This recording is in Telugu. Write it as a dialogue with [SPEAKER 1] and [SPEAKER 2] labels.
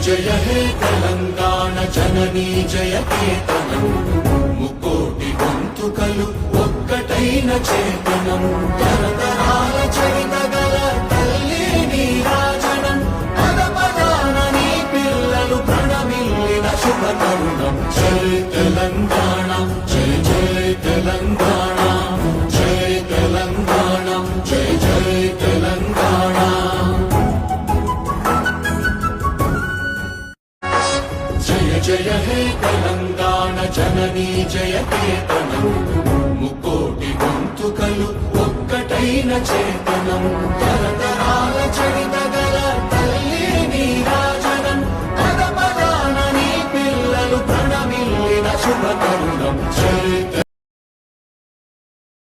[SPEAKER 1] జయ హే తెలంగాణ జననీ జయ కేతనం ముకోటి గొంతుకలు ఒక్కటైన చేతనం తరతరాల చరితగల తల్లి నీరాజనం పద పదాన నీ పిల్లలు ప్రణమిల్లిన శుభ తరుణం జయ తెలంగాణ జయ జయ తెలంగాణ జయ తెలంగాణ జయ జయ తెలంగాణ జయ హే తెలంగాణ జననీ జయ కేతనం ముకోటి గొంతుకలు ఒక్కటైన చేత